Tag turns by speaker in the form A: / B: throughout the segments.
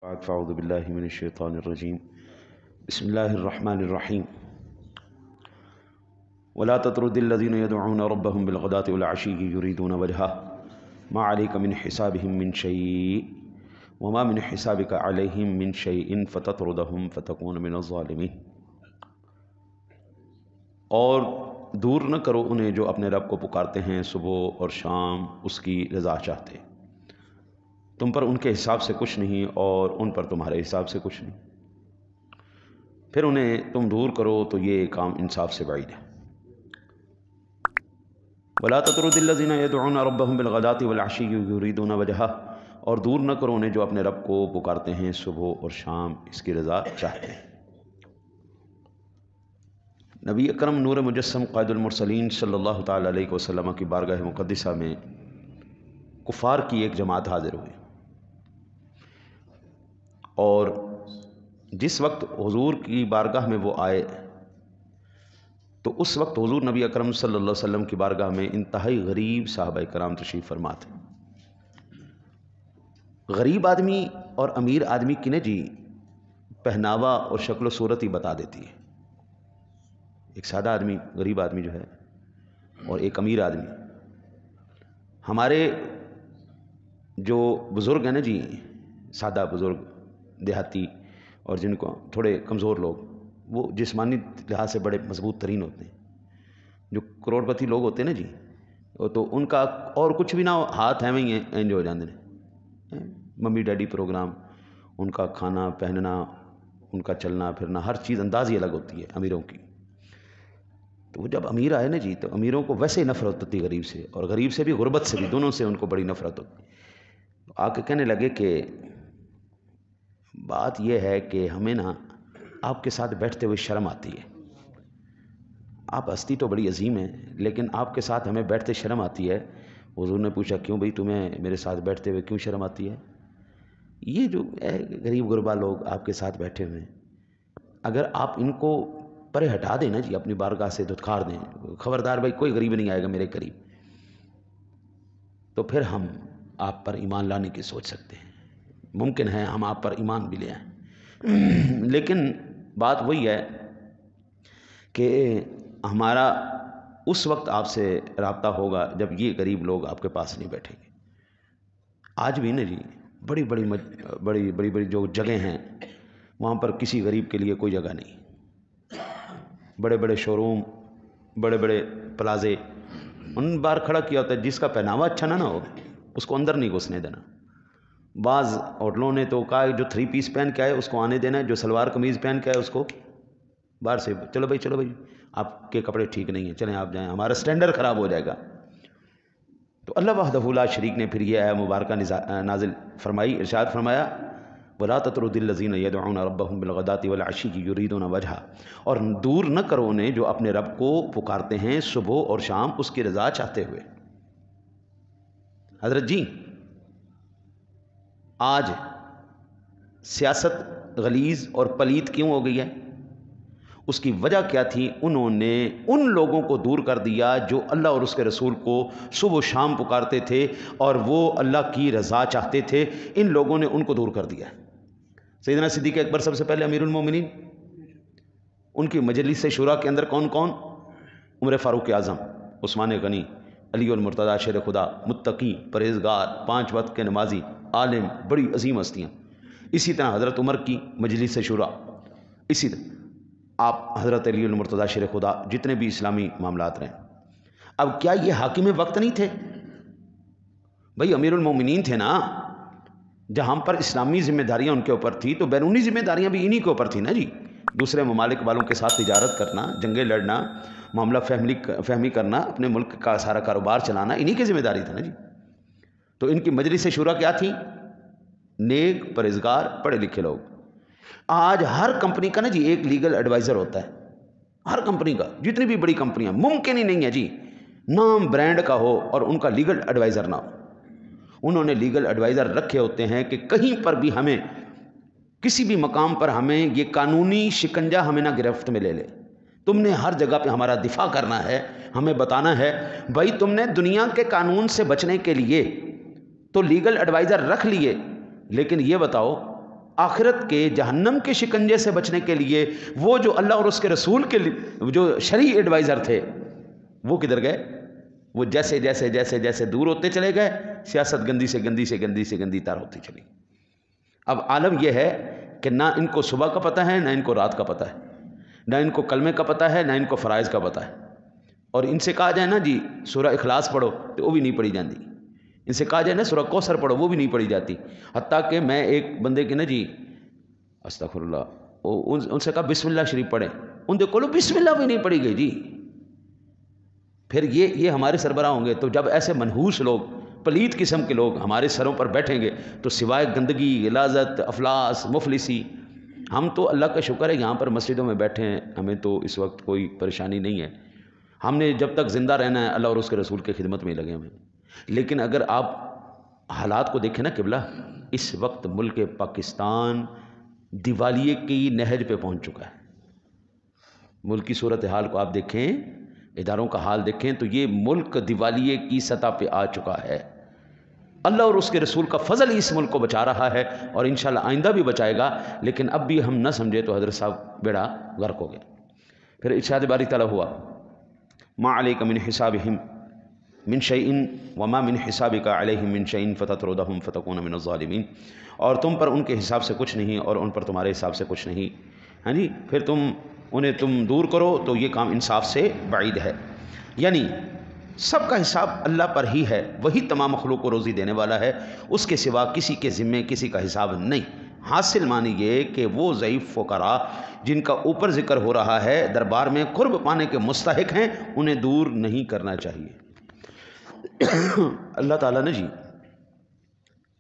A: أعوذ بالله من الشيطان الرجيم بسم الله الرحمن الرحيم ولا تطرد الذين يدعون ربهم بالغداة والعشي يريدون وجهه ما عليك من حسابهم من شيء وما من حسابك عليهم من شيء فتطردهم فتكون من الظالمين۔ اور دور نہ کرو انہیں جو اپنے رب کو پکارتے ہیں صبح اور شام اس کی رضا چاہتے، تم پر ان کے حساب سے کچھ نہیں اور ان پر تمہارے حساب سے کچھ نہیں، پھر انہیں تم دور کرو تو یہ کام انصاف سے بعید ہے۔ وَلَا تَطْرُدِ الَّذِينَ يَدْعُونَ رَبَّهُمْ بِالْغَدَاةِ وَالْعَشِيِّ يُرِيدُونَ وَجْهَهُ، اور دور نہ کرو انہیں جو اپنے رب کو پکارتے ہیں صبح اور شام اس کی رضا چاہتے ہیں۔ نبی اکرم نور مجسم قائد المرسلین صلی اللہ تعالی علیہ وسلم کی بارگاہ مقدسہ میں کفار کی ایک جماعت حاضر ہوئی، اور جس وقت حضور کی بارگاہ میں وہ آئے تو اس وقت حضور نبی اکرم صلی اللہ علیہ وسلم کی بارگاہ میں انتہائی غریب صحابہ کرام تشریف فرما تھے۔ غریب آدمی اور امیر آدمی کی جی پہناوا اور شکل و صورت ہی بتا دیتی ہے۔ ایک سادہ آدمی، غریب آدمی جو ہے، اور ایک امیر آدمی۔ ہمارے جو بزرگ ہیں نا جی، سادہ بزرگ دیہاتی اور جن کو تھوڑے کمزور لوگ، وہ جسمانی لحاظ سے بڑے مضبوط ترین ہوتے ہیں۔ جو کروڑ پتی لوگ ہوتے ہیں نا جی، تو ان کا اور کچھ بھی نہ ہو، ہاتھ ایویں ہی انج ہو جاندے ہیں۔ ممی ڈیڈی پروگرام، ان کا کھانا پہننا، ان کا چلنا پھرنا، ہر چیز انداز ہی الگ ہوتی ہے امیروں کی۔ تو وہ جب امیر آئے نا جی، تو امیروں کو ویسے ہی نفرت ہوتی غریب سے، اور غریب سے بھی، غربت سے بھی، دونوں سے ان کو بڑی نفرت ہوتی۔ آ کے کہنے لگے کہ بات یہ ہے کہ ہمیں نا آپ کے ساتھ بیٹھتے ہوئے شرم آتی ہے۔ آپ ہستی تو بڑی عظیم ہیں، لیکن آپ کے ساتھ ہمیں بیٹھتے شرم آتی ہے۔ حضور نے پوچھا کیوں بھئی، تمہیں میرے ساتھ بیٹھتے ہوئے کیوں شرم آتی ہے؟ یہ جو غریب غربا لوگ آپ کے ساتھ بیٹھے ہوئے ہیں، اگر آپ ان کو پرے ہٹا دیں نا جی، اپنی بارگاہ سے دھتکار دیں، خبردار بھائی کوئی غریب نہیں آئے گا میرے قریب، تو پھر ہم آپ پر ایمان لانے کی سوچ سکتے ہیں، ممکن ہے ہم آپ پر ایمان بھی لے آئیں۔ لیکن بات وہی ہے کہ ہمارا اس وقت آپ سے رابطہ ہوگا جب یہ غریب لوگ آپ کے پاس نہیں بیٹھیں گے۔ آج بھی نا جی بڑی بڑی جو جگہیں ہیں، وہاں پر کسی غریب کے لیے کوئی جگہ نہیں۔ بڑے بڑے شو روم، بڑے بڑے پلازے، ان بار کھڑا کیا ہوتا ہے جس کا پہناوا اچھا نہ ہو اس کو اندر نہیں گھسنے دینا۔ بعض ہوٹلوں نے تو کہا جو 3 پیس پہن کے آئے اس کو آنے دینا ہے، جو سلوار قمیض پہن کے آئے اس کو باہر سے، چلو بھائی آپ کے کپڑے ٹھیک نہیں ہیں، چلیں آپ جائیں، ہمارا سٹینڈرڈ خراب ہو جائے گا۔ تو اللہ وحدہ لا شریک نے پھر یہ آیت مبارکہ نازل فرمائی، ارشاد فرمایا وَلَا تَطْرُدِ الَّذِينَ يَدْعُونَ رَبَّهُمْ بِالْغَدَاةِ وَالْعَشِيِّ يُرِيدُونَ وَجْهَهُ، اور دور نہ کرو انہیں جو اپنے رب کو پکارتے ہیں صبح اور شام اس کی رضا چاہتے ہوئے۔ حضرت جی آج سیاست غلیظ اور پلیت کیوں ہو گئی ہے؟ اس کی وجہ کیا تھی؟ انہوں نے ان لوگوں کو دور کر دیا جو اللہ اور اس کے رسول کو صبح و شام پکارتے تھے اور وہ اللہ کی رضا چاہتے تھے، ان لوگوں نے ان کو دور کر دیا۔ سیدنا صدیق اکبر سب سے پہلے امیر المومنین، ان کی مجلس شورا کے اندر کون کون؟ عمر فاروق اعظم، عثمان غنی، علی المرتضیٰ شیر خدا، متقی، پرہیزگار، 5 وقت کے نمازی، عالم، بڑی عظیم ہستیاں۔ اسی طرح حضرت عمر کی مجلس شورا، اسی طرح آپ حضرت علی المرتضیٰ شیر خدا، جتنے بھی اسلامی معاملات رہے۔ اب کیا یہ حاکم وقت نہیں تھے؟ بھئی امیر المومنین تھے نا، جہاں پر اسلامی ذمہ داریاں ان کے اوپر تھی تو بیرونی ذمہ داریاں بھی انہی کے اوپر تھی نا جی۔ دوسرے ممالک والوں کے ساتھ تجارت کرنا، جنگیں لڑنا، معاملہ فہمی کرنا، اپنے ملک کا سارا کاروبار چلانا انہی کی ذمہ داری تھا نا جی۔ تو ان کی مجلس شورا کیا تھی؟ نیک، پرہیزگار، پڑھے لکھے لوگ۔ آج ہر کمپنی کا نا جی ایک لیگل ایڈوائزر ہوتا ہے، ہر کمپنی کا، جتنی بھی بڑی کمپنیاں، ممکن ہی نہیں ہے جی نام برانڈ کا ہو اور ان کا لیگل ایڈوائزر نہ ہو۔ انہوں نے لیگل ایڈوائزر رکھے ہوتے ہیں کہ کہیں پر بھی ہمیں، کسی بھی مقام پر ہمیں یہ قانونی شکنجہ ہمیں نہ گرفت میں لے لے۔ تم نے ہر جگہ پہ ہمارا دفاع کرنا ہے، ہمیں بتانا ہے بھائی تم نے دنیا کے قانون سے بچنے کے لیے تو لیگل ایڈوائزر رکھ لیے، لیکن یہ بتاؤ آخرت کے جہنم کے شکنجے سے بچنے کے لیے وہ جو اللہ اور اس کے رسول کے جو شرعی ایڈوائزر تھے وہ کدھر گئے؟ وہ جیسے جیسے جیسے جیسے دور ہوتے چلے گئے، سیاست گندی سے گندی سے گندی سے گندی تار ہوتی چلی۔ اب عالم یہ ہے کہ نہ ان کو صبح کا پتہ ہے، نہ ان کو رات کا پتہ ہے، نہ ان کو کلمے کا پتہ ہے، نہ ان کو فرائض کا پتہ ہے۔ اور ان سے کہا جائے نا جی سورہ اخلاص پڑھو تو وہ بھی نہیں پڑھی جاتی، ان سے کہا جائے نا سورہ کوثر پڑھو وہ بھی نہیں پڑھی جاتی۔ حتیٰ کہ میں ایک بندے کے نا جی استغفر اللہ ان سے کہا بسم اللہ شریف پڑھیں، ان کو بسم اللہ بھی نہیں پڑھی گئی جی۔ پھر یہ ہمارے سربراہ ہوں گے تو جب ایسے منحوس لوگ، پلید قسم کے لوگ ہمارے سروں پر بیٹھیں گے تو سوائے گندگی، غلاظت، افلاس، مفلسی، ہم تو اللہ کا شکر ہے یہاں پر مسجدوں میں بیٹھے ہیں، ہمیں تو اس وقت کوئی پریشانی نہیں ہے، ہم نے جب تک زندہ رہنا ہے اللہ اور اس کے رسول کی خدمت میں لگے ہوئے ہیں۔ لیکن اگر آپ حالات کو دیکھیں نا قبلہ، اس وقت ملک پاکستان دیوالیے کی نہج پہ پہنچ چکا ہے۔ ملک کی صورتحال کو آپ دیکھیں، اداروں کا حال دیکھیں تو یہ ملک دیوالیے کی سطح پہ آ چکا ہے۔ اللہ اور اس کے رسول کا فضل ہی اس ملک کو بچا رہا ہے اور انشاءاللہ آئندہ بھی بچائے گا، لیکن اب بھی ہم نہ سمجھے تو حضرت صاحب بیڑا غرق ہو گیا۔ پھر ارشاد باری تعالیٰ ہوا ما علیک من حسابہم من شیئن وما من حسابک علیہم من شیئن فتطردہم فتکون من الظالمین، اور تم پر ان کے حساب سے کچھ نہیں اور ان پر تمہارے حساب سے کچھ نہیں، ہاں جی، پھر انہیں تم دور کرو تو یہ کام انصاف سے بعید ہے۔ یعنی سب کا حساب اللہ پر ہی ہے، وہی تمام مخلوق کو روزی دینے والا ہے، اس کے سوا کسی کے ذمے کسی کا حساب نہیں۔ حاصل مانی یہ کہ وہ ضعیف فقراء جن کا اوپر ذکر ہو رہا ہے دربار میں قرب پانے کے مستحق ہیں، انہیں دور نہیں کرنا چاہیے۔ اللہ تعالیٰ نے جی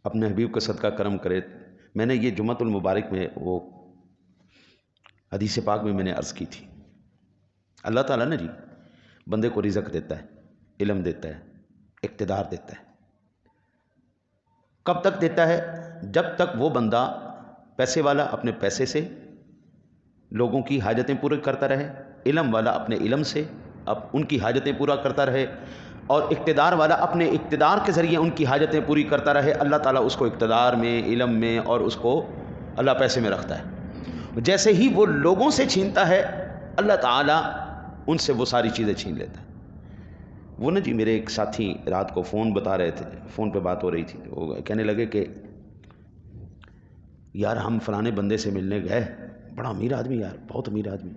A: اپنے حبیب کا صدقہ کرم کرے، میں نے یہ جمعۃ المبارک میں وہ حدیث پاک میں نے عرض کی تھی، اللہ تعالیٰ نے جی بندے کو رزق دیتا ہے، علم دیتا ہے، اقتدار دیتا ہے۔ کب تک دیتا ہے؟ جب تک وہ بندہ پیسے والا اپنے پیسے سے لوگوں کی حاجتیں پورے کرتا رہے، علم والا اپنے علم سے اب ان کی حاجتیں پورا کرتا رہے، اور اقتدار والا اپنے اقتدار کے ذریعے ان کی حاجتیں پوری کرتا رہے، اللہ تعالیٰ اس کو اقتدار میں، علم میں، اور اس کو اللہ پیسے میں رکھتا ہے۔ جیسے ہی وہ لوگوں سے چھینتا ہے اللہ تعالیٰ ان سے وہ ساری چیزیں چھین لیتا ہے۔ وہ نا جی میرے ایک ساتھی رات کو فون بتا رہے تھے، فون پہ بات ہو رہی تھی، وہ کہنے لگے کہ یار ہم فلانے بندے سے ملنے گئے، بڑا امیر آدمی یار، بہت امیر آدمی،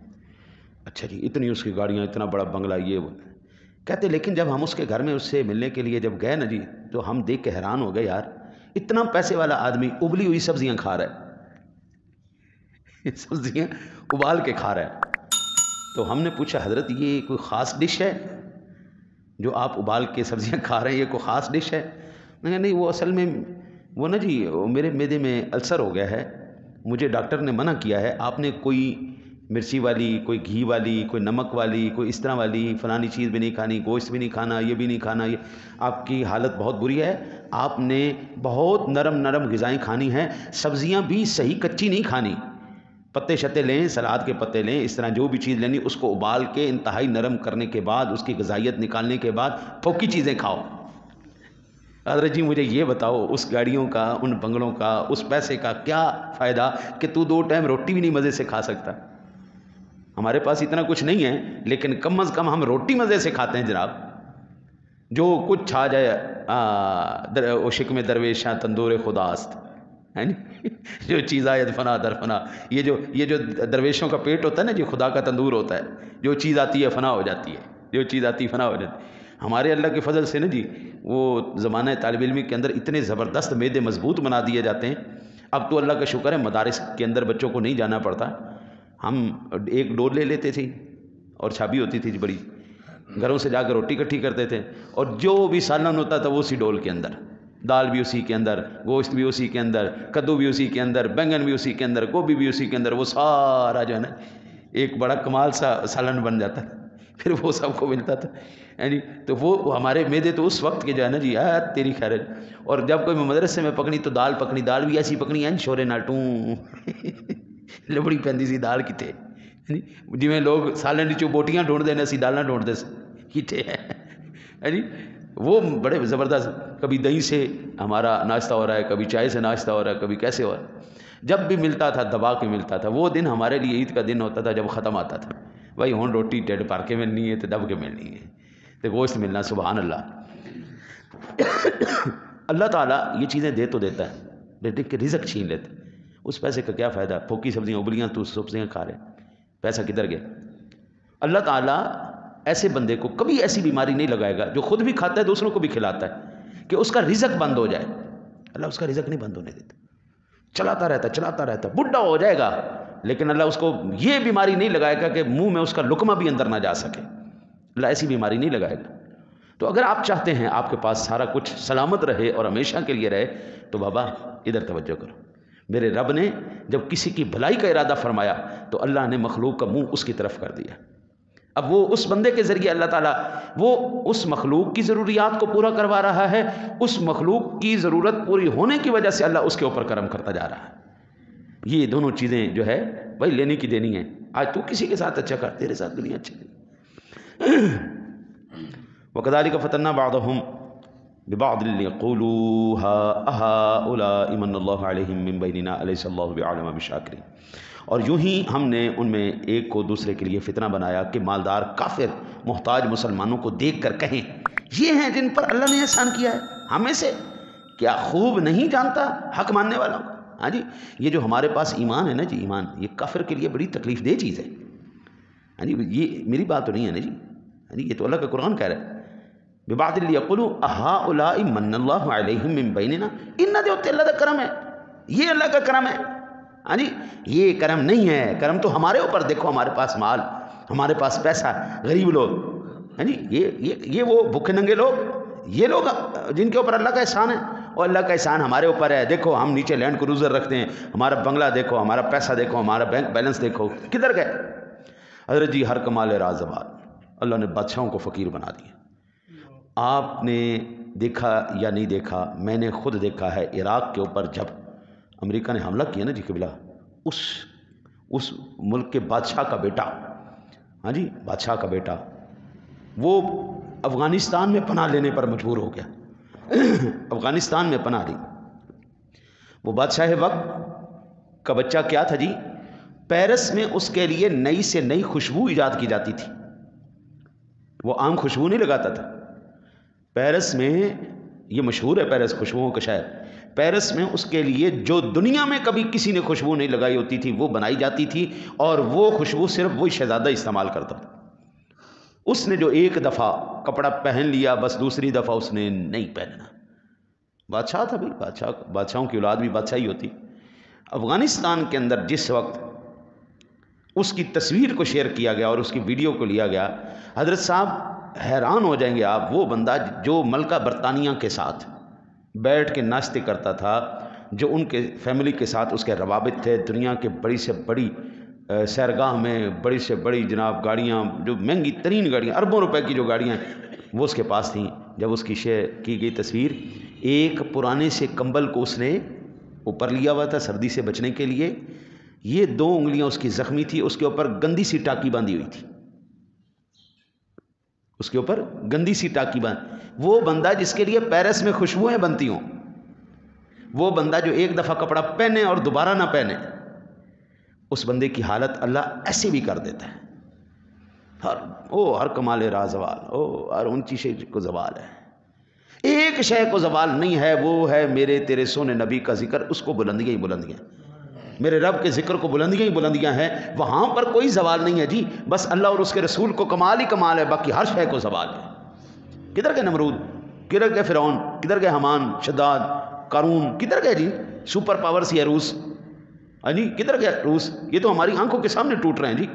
A: اچھا جی اتنی اس کی گاڑیاں، اتنا بڑا بنگلہ، یہ وہ، کہتے لیکن جب ہم اس کے گھر میں اس سے ملنے کے لیے جب گئے نا جی تو ہم دیکھ کے حیران ہو گئے، یار اتنا پیسے والا آدمی ابلی ہوئی سبزیاں کھا رہا ہے، سبزیاں ابال کے کھا رہا ہے۔ تو ہم نے پوچھا حضرت یہ کوئی خاص ڈش ہے جو آپ ابال کے سبزیاں کھا رہے ہیں، یہ کوئی خاص ڈش ہے؟ نہیں وہ اصل میں وہ نا جی میرے معدے میں السر ہو گیا ہے، مجھے ڈاکٹر نے منع کیا ہے، آپ نے کوئی مرچی والی، کوئی گھی والی، کوئی نمک والی، کوئی اس طرح والی فلانی چیز بھی نہیں کھانی، گوشت بھی نہیں کھانا، یہ بھی نہیں کھانا، یہ آپ کی حالت بہت بری ہے، آپ نے بہت نرم نرم غذائیں کھانی ہیں، سبزیاں بھی صحیح کچی نہیں کھانی، پتے شتے لیں، سلاد کے پتے لیں، اس طرح جو بھی چیز لینی اس کو ابال کے انتہائی نرم کرنے کے بعد اس کی غذائیت نکالنے کے بعد پھوکی چیزیں کھاؤ۔ حضرت جی مجھے یہ بتاؤ اس گاڑیوں کا، ان بنگلوں کا، اس پیسے کا کیا فائدہ کہ تو 2 ٹائم روٹی بھی نہیں مزے سے کھا سکتا؟ ہمارے پاس اتنا کچھ نہیں ہے لیکن کم از کم ہم روٹی مزے سے کھاتے ہیں جناب، جو کچھ چھا جائے او شکم درویشاں تندور خداست، ہے نا، جو چیز آئے فنا در فنا، یہ جو درویشوں کا پیٹ ہوتا ہے نا جی، خدا کا تندور ہوتا ہے، جو چیز آتی ہے فنا ہو جاتی ہے، جو چیز آتی ہے فنا ہو جاتی ہے۔ ہمارے اللہ کے فضل سے نا جی وہ زمانہ طالب علمی کے اندر اتنے زبردست معدے مضبوط بنا دیے جاتے ہیں، اب تو اللہ کا شکر ہے مدارس کے اندر بچوں کو نہیں جانا پڑتا، ہم ایک ڈول لے لیتے تھے اور چھابی ہوتی تھی بڑی، گھروں سے جا کر روٹی اکٹھی کرتے تھے، اور جو بھی سالن ہوتا تھا وہ اسی ڈول کے اندر، دال بھی اسی کے اندر، گوشت بھی اسی کے اندر، کدو بھی اسی کے اندر، بینگن بھی اسی کے اندر، گوبھی بھی اسی کے اندر، وہ سارا جو ہے نا ایک بڑا کمال سا سالن بن جاتا ہے، پھر وہ سب کو ملتا تھا، یعنی تو وہ ہمارے معدے تو اس وقت کے جو ہے نا جی تیری خیر ہے۔ اور جب کوئی مدرسے میں پکنی تو دال پکنی، دال بھی ایسی پکنی ہے شورے ناٹوں لبڑی پیندی سی دال کتے، جی میں لوگ سالن چو بوٹیاں ڈھونڈ دینا سی دالاں ڈھونڈ دے کتے ہیں جی، وہ بڑے زبردست، کبھی دہی سے ہمارا ناشتہ ہو رہا ہے، کبھی چائے سے ناشتہ ہو رہا ہے، کبھی کیسے ہو رہا ہے۔ جب بھی ملتا تھا دبا کے ملتا تھا. وہ دن ہمارے لیے عید کا دن ہوتا تھا جب ختم آتا تھا. بھائی ہوں روٹی ڈیڑھ پار کے ملنی ہے تو دب کے ملنی ہے تو گوشت ملنا. سبحان اللہ. اللہ تعالیٰ یہ چیزیں دے تو دیتا ہے لیکن رزق چھین لیتا ہے. اس پیسے کا کیا فائدہ؟ پھوکی سبزیاں ابلیاں تو سبزیاں کھا رہے, پیسہ کدھر گیا؟ اللہ تعالیٰ ایسے بندے کو کبھی ایسی بیماری نہیں لگائے گا جو خود بھی کھاتا ہے دوسروں کو بھی کھلاتا ہے کہ اس کا رزق بند ہو جائے. اللہ اس کا رزق نہیں بند ہونے دیتا, چلاتا رہتا, بڈھا ہو جائے گا لیکن اللہ اس کو یہ بیماری نہیں لگائے گا کہ منہ میں اس کا لقمہ بھی اندر نہ جا سکے. اللہ ایسی بیماری نہیں لگائے گا. تو اگر آپ چاہتے ہیں آپ کے پاس سارا کچھ سلامت رہے اور ہمیشہ کے لیے رہے تو بابا ادھر توجہ کرو. میرے رب نے جب کسی کی بھلائی کا ارادہ فرمایا تو اللہ نے مخلوق کا منہ اس کی طرف کر دیا. اب وہ اس بندے کے ذریعے اللہ تعالیٰ وہ اس مخلوق کی ضروریات کو پورا کروا رہا ہے. اس مخلوق کی ضرورت پوری ہونے کی وجہ سے اللہ اس کے اوپر کرم کرتا جا رہا ہے. یہ دونوں چیزیں جو ہے بھائی لینے کی دینی ہے. آج تو کسی کے ساتھ اچھا کر, تیرے ساتھ دنیا اچھی نہیں. وَكَذَلِكَ فَتَنَّا بَعْضَهُمْ بِبَعْضٍ لِيَقُولُوا هَٰؤُلَاءِ مَنَّ اللَّهُ عَلَيْهِم مِّن بَيْنِنَا أَلَيْسَ اللَّهُ بِأَعْلَمَ بِالشَّاكِرِينَ. اور یوں ہی ہم نے ان میں ایک کو دوسرے کے لیے فتنہ بنایا کہ مالدار کافر محتاج مسلمانوں کو دیکھ کر کہیں یہ ہیں جن پر اللہ نے احسان کیا ہے. ہمیں سے کیا خوب نہیں جانتا حق ماننے والوں کو؟ ہاں جی, یہ جو ہمارے پاس ایمان ہے نا جی, ایمان یہ کافر کے لیے بڑی تکلیف دہ چیز ہے. ہاں جی, یہ میری بات تو نہیں ہے نا جی, ہاں جی, یہ تو اللہ کا قرآن کہہ رہا ہے. بِبَعْضٍ لِيَقُولُوا أَهَٰؤُلَاءِ مَنَّ اللَّهُ عَلَيْهِم مِّن بَيْنِنَا. ان دے اوتے اللہ کا کرم ہے, یہ اللہ کا کرم ہے. ہاں جی, یہ کرم نہیں ہے. کرم تو ہمارے اوپر. دیکھو ہمارے پاس مال, ہمارے پاس پیسہ, غریب لوگ, ہاں جی, یہ وہ بھوکے ننگے لوگ, یہ لوگ جن کے اوپر اللہ کا احسان ہے. اور اللہ کا احسان ہمارے اوپر ہے. دیکھو ہم نیچے لینڈ کروزر رکھتے ہیں, ہمارا بنگلہ دیکھو, ہمارا پیسہ دیکھو, ہمارا بینک بیلنس دیکھو, کدھر گئے؟ حضرت جی ہر کمال راز آباد. اللہ نے بادشاہوں کو فقیر بنا دیا. آپ نے دیکھا یا نہیں دیکھا, میں نے خود دیکھا ہے عراق کے اوپر جب امریکہ نے حملہ کیا نا جی قبلہ, اس ملک کے بادشاہ کا بیٹا, ہاں جی, بادشاہ کا بیٹا وہ افغانستان میں پناہ لینے پر مجبور ہو گیا. افغانستان میں پناہ لی. وہ بادشاہ وقت کا بچہ کیا تھا جی, پیرس میں اس کے لیے نئی سے نئی خوشبو ایجاد کی جاتی تھی. وہ عام خوشبو نہیں لگاتا تھا. پیرس میں, یہ مشہور ہے پیرس خوشبوؤں کا شہر, پیرس میں اس کے لیے جو دنیا میں کبھی کسی نے خوشبو نہیں لگائی ہوتی تھی وہ بنائی جاتی تھی, اور وہ خوشبو صرف وہی شہزادہ استعمال کرتا تھا. اس نے جو ایک دفعہ کپڑا پہن لیا بس دوسری دفعہ اس نے نہیں پہننا. بادشاہ تھا بھائی, بادشاہوں کی اولاد بھی بادشاہی ہوتی. افغانستان کے اندر جس وقت اس کی تصویر کو شیئر کیا گیا اور اس کی ویڈیو کو لیا گیا, حضرت صاحب حیران ہو جائیں گے آپ. وہ بندہ جو ملکہ برطانیہ کے ساتھ بیٹھ کے ناشتے کرتا تھا, جو ان کے فیملی کے ساتھ اس کے روابط تھے, دنیا کے بڑی سے بڑی سیرگاہ میں بڑی سے بڑی جناب گاڑیاں, جو مہنگی ترین گاڑیاں, اربوں روپے کی جو گاڑیاں وہ اس کے پاس تھیں. جب اس کی شیئر کی گئی تصویر, ایک پرانے سے کمبل کو اس نے اوپر لیا ہوا تھا سردی سے بچنے کے لیے. یہ 2 انگلیاں اس کی زخمی تھی, اس کے اوپر گندی سی ٹاکی باندھی ہوئی تھی, اس کے اوپر گندی سی ٹاکی وہ بندہ جس کے لیے پیرس میں خوشبوئیں بنتی ہوں, وہ بندہ جو ایک دفعہ کپڑا پہنے اور دوبارہ نہ پہنے, اس بندے کی حالت اللہ ایسے بھی کر دیتا ہے. ہر کمال راز زوال, ہر اونچی شے کو زوال ہے. ایک شے کو زوال نہیں ہے, وہ ہے میرے تیرے سونے نبی کا ذکر. اس کو بلندیاں ہی بلندیاں, میرے رب کے ذکر کو بلندیاں ہی بلندیاں ہیں. وہاں پر کوئی زوال نہیں ہے جی, بس اللہ اور اس کے رسول کو کمال ہی کمال ہے, باقی ہر شے کو زوال ہے. کدھر گئے نمرود, کدھر گئے فرعون, کدھر گئے حمان, شداد, قارون, کدھر گئے جی سپر پاورز یہ روس, ہاں جی, کدھر گئے روس؟ یہ تو ہماری آنکھوں کے سامنے ٹوٹ رہے ہیں جی.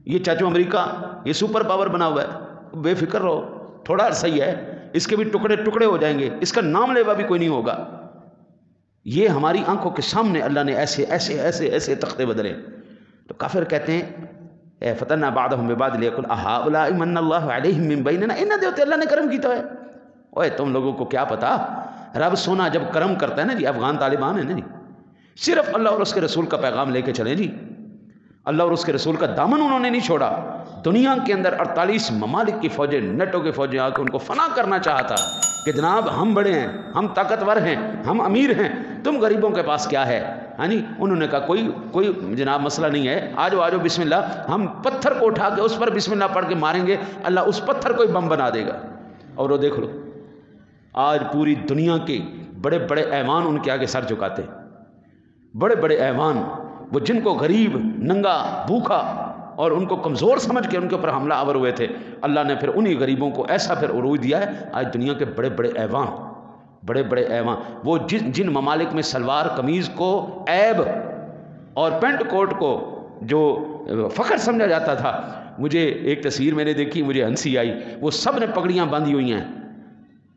A: یہ چاچو امریکہ یہ سپر پاور بنا ہوا ہے, بے فکر رہو, تھوڑا عرصہ ہی ہے, اس کے بھی ٹکڑے ٹکڑے ہو جائیں گے, اس کا نام لیوا بھی کوئی نہیں ہوگا. یہ ہماری آنکھوں کے سامنے اللہ نے ایسے ایسے ایسے ایسے تختے بدلے. تو کافر کہتے ہیں اے فتنہ بعضهم ببعض لیقول اہؤلاء من اللہ علیہم من بیننا, انہاں دے اوتے اللہ نے کرم کیتا ہے. اوے تم لوگوں کو کیا پتا, رب سونا جب کرم کرتا ہے نا جی, افغان طالبان ہیں نا جی, صرف اللہ اور اس کے رسول کا پیغام لے کے چلیں جی. اللہ اور اس کے رسول کا دامن انہوں نے نہیں چھوڑا. دنیا کے اندر 48 ممالک کی فوجیں, نیٹو کی فوجیں آ کے ان کو فنا کرنا چاہتا کہ جناب ہم بڑے ہیں, ہم طاقتور ہیں, ہم امیر ہیں, تم غریبوں کے پاس کیا ہے. ہاں جی انہوں نے کہا کوئی جناب مسئلہ نہیں ہے، آ جاؤ بسم اللہ، ہم پتھر کو اٹھا کے اس پر بسم اللہ پڑھ کے ماریں گے، اللہ اس پتھر کو بم بنا دے گا۔ اور وہ دیکھ لو آج پوری دنیا کے بڑے بڑے ایوان ان کے آگے سر جھکاتے ہیں، بڑے بڑے ایوان، وہ جن کو غریب، ننگا، بھوکا اور ان کو کمزور سمجھ کے ان کے اوپر حملہ آور ہوئے تھے، اللہ نے پھر انہی غریبوں کو ایسا پھر عروج دیا ہے۔ آج دنیا کے بڑے بڑے ایوان، بڑے بڑے ایوان، وہ جن ممالک میں سلوار قمیض کو عیب اور پینٹ کوٹ کو جو فخر سمجھا جاتا تھا، مجھے ایک تصویر میں نے دیکھی، مجھے ہنسی آئی، وہ سب نے پگڑیاں باندھی ہوئی ہیں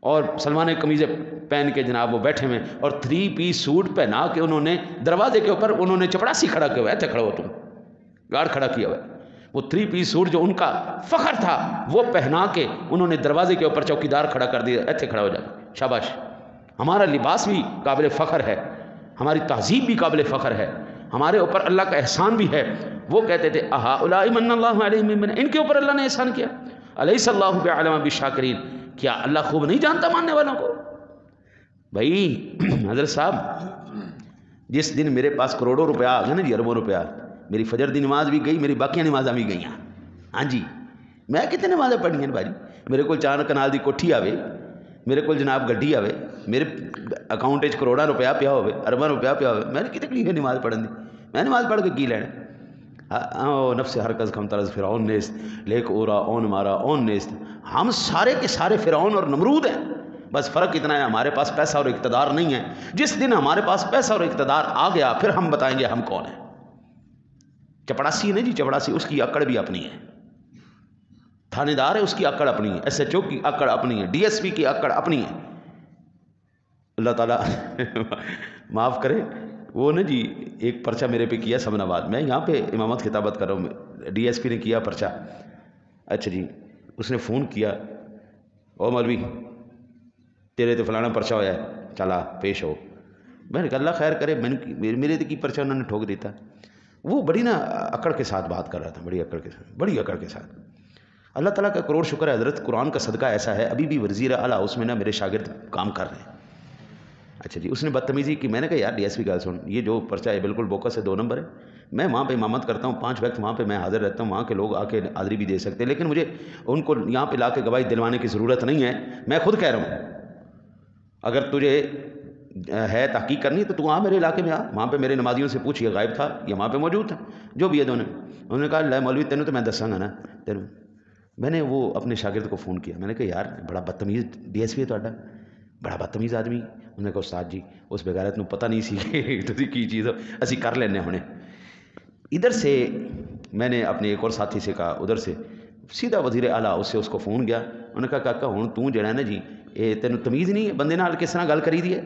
A: اور سلوانیں قمیضیں پہن کے جناب وہ بیٹھے ہوئے، اور 3 پیس سوٹ پہنا کے انہوں نے دروازے کے اوپر انہوں نے چپڑاسی کھڑا کیا ہوا ہے، ایسے کھڑا ہو تم گارڈ کھڑا کیا ہوا ہے، وہ 3 پیس سوٹ جو ان کا فخر تھا وہ پہنا کے انہوں نے دروازے کے اوپر چوکیدار کھڑا کر دیا، ایسے کھڑا ہو جاتا۔ شاباش، ہمارا لباس بھی قابل فخر ہے، ہماری تہذیب بھی قابل فخر ہے، ہمارے اوپر اللہ کا احسان بھی ہے۔ وہ کہتے تھے اہؤلاء من اللہ علیہم، ان کے اوپر اللہ نے احسان کیا، الیس اللہ بعلم بالشاکرین، کیا اللہ خوب نہیں جانتا ماننے والوں کو؟ بھائی حضرت صاحب، جس دن میرے پاس کروڑوں روپیہ آ گیا نا جی، اربوں روپیہ، میری فجر دی نماز بھی گئی، میری باقی نمازاں بھی گئیاں، ہاں جی میں کتنے نمازیں پڑھی ہیں بھائی، میرے کو 4 کنال دی کوٹھی آوے، میرے کو جناب گڈی آوے، میرے اکاؤنٹ وچ کروڑاں روپیہ پیا ہوئے، ارباں روپیہ پیا ہوئے، میں نے کی تکلیف ہے نماز پڑھن دی، میں نماز پڑھ کے کی لینا؟ نفس ہرکز کم طرز فرعون نیست، لیک اورا اون مارا اون نیست، ہم سارے کے سارے فرعون اور نمرود ہیں، بس فرق اتنا ہے ہمارے پاس پیسہ اور اقتدار نہیں ہے۔ جس دن ہمارے پاس پیسہ اور اقتدار آ گیا پھر ہم بتائیں گے ہم کون ہیں۔ چپڑاسی نہیں جی، چپڑاسی اس کی اکڑ بھی اپنی ہے، تھانے دار ہے اس کی اکڑ اپنی ہے، ایس ایچ او کی اکڑ اپنی ہے، ڈی ایس پی کی اکڑ اپنی ہے۔ اللہ تعالیٰ معاف کرے، وہ نا جی ایک پرچہ میرے پہ کیا سمن آباد، میں یہاں پہ امامت خطابت کر رہا ہوں، ڈی ایس پی نے کیا پرچہ، اچھا جی اس نے فون کیا، او مولوی تیرے تو فلانا پرچہ ہویا ہے، چلا پیش ہو۔ میں نے کہا اللہ خیر کرے، میرے تو کی پرچہ انہوں نے ٹھوک دیتا۔ وہ بڑی نا اکڑ کے ساتھ بات کر رہا تھا، بڑی اکڑ کے ساتھ، بڑی اکڑ کے ساتھ۔ اللہ تعالیٰ کا کروڑ شکر ہے حضرت، قرآن کا صدقہ ایسا ہے، ابھی بھی وزیر اعلیٰ اس میں نا میرے شاگرد کام کر رہے ہیں۔ اچھا جی اس نے بدتمیزی کی، میں نے کہا یار ڈی ایس پی کا سن، یہ جو پرچہ ہے بالکل بوکس سے 2 نمبر ہے، میں وہاں پہ امامت کرتا ہوں، 5 وقت وہاں پہ میں حاضر رہتا ہوں، وہاں کے لوگ آ کے حاضری بھی دے سکتے ہیں، لیکن مجھے ان کو یہاں پہ لا کے گواہی دلوانے کی ضرورت نہیں ہے، میں خود کہہ رہا ہوں اگر تجھے ہے تحقیق کرنی تو تو آ میرے علاقے میں آ، وہاں پہ میرے نمازیوں سے پوچھ، یہ غائب تھا یہ وہاں پہ موجود تھا، جو بھی ہے انہوں نے کہا اللہ مولوی تینوں تو میں دساں گا نا تینوں۔ میں نے وہ اپنے شاگرد کو فون کیا، میں نے کہا یار بڑا بدتمیز ڈی ایس پی ہے تہاڈا، بڑا بدتمیز آدمی۔ انہوں نے کہا استاد جی اس بغیرت نو پتہ نہیں سی کہ کی چیز ہو، اسی کر لینے ہونے۔ ادھر سے میں نے اپنے ایک اور ساتھی سے کہا، ادھر سے سیدھا وزیر اعلیٰ اس کو فون گیا، انہوں نے کہا کاکا ہوں تو جڑا ہے نا جی یہ تینوں تمیز نہیں ہے بندے نال کس طرح گل کری دی ہے،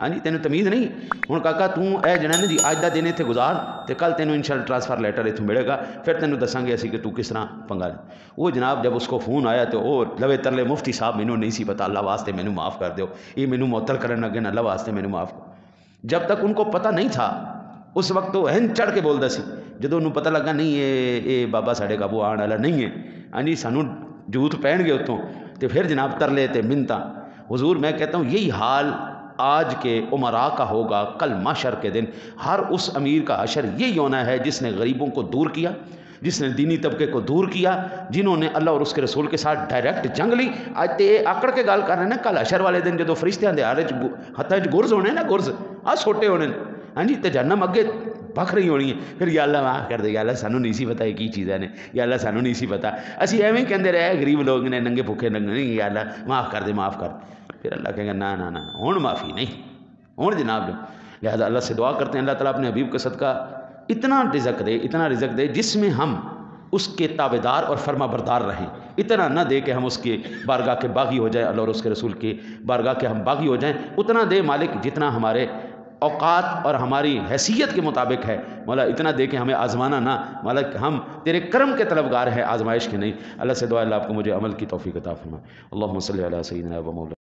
A: ہاں جی تینوں تمیز نہیں، ہوں کاکا تو اے جڑا ہے نا جی اج دا دن اتنے گزار تے کل تینوں انشاءاللہ ٹرانسفر لیٹر اتوں ملے گا، پھر تینوں دساں گے اسی کہ تو کس طرح پنگا لے۔ وہ جناب جب اس کو فون آیا تو وہ لوے ترلے مفتی صاحب مینوں نہیں سی پتا، اللہ واسطے مینوں معاف کر دیو، یہ مینوں معطل کرن لگے نا، اللہ واسطے مینوں معاف کر۔ جب تک ان کو پتہ نہیں تھا اس وقت تو ہن چڑھ کے بولدا سی، جدوں انہوں پتہ لگا نہیں یہ بابا ساڈے قابو آن والا نہیں ہے، ہاں جی سانوں جوت پہن گے اتوں، تو پھر جناب ترلے تے منتاں۔ حضور میں کہتا ہوں یہی حال آج کے عمراء کا ہوگا کل محشر کے دن، ہر اس امیر کا حشر یہی ہونا ہے جس نے غریبوں کو دور کیا، جس نے دینی طبقے کو دور کیا، جنہوں نے اللہ اور اس کے رسول کے ساتھ ڈائریکٹ جنگ لی۔ آج تے آکڑ کے گل کر رہے ہیں نا، کل حشر والے دن جدو فرشتیاں دے ہاتھ وچ گرز ہونے نا، گرز سوٹے ہونے، ہاں جی تے جہنم اگے بکھ رہی ہونی ہے، پھر یا اللہ معاف کر دے، یا اللہ سانوں نہیں سی پتا یہ کی چیزیں نے، یا اللہ سانوں نہیں سی پتا، اسی ایویں کہندے رہے غریب لوگ نے ننگے بھوکے ننگے نہیں، یا اللہ معاف کر دے معاف کر دے، پھر اللہ کہے گا نا نا نا ہن معافی نہیں، ہن جناب لہذا اللہ سے دعا کرتے ہیں اللہ تعالیٰ اپنے حبیب کا صدقہ اتنا رزق دے جس میں ہم اس کے تابعدار اور فرما بردار رہیں، اتنا نہ دے کہ ہم اس کے بارگاہ کے باغی ہو جائیں، اللہ اور اس کے رسول کے بارگاہ کے ہم باغی ہو جائیں، اتنا دے مالک جتنا ہمارے اوقات اور ہماری حیثیت کے مطابق ہے، مولا اتنا دے کہ ہمیں آزمانا نہ، مالک ہم تیرے کرم کے طلبگار ہیں آزمائش کے نہیں۔ اللہ سے دعا اللہ آپ کو مجھے عمل کی توفیق عطا فرمائے۔ اللہم صلی علی سیدنا و مولانا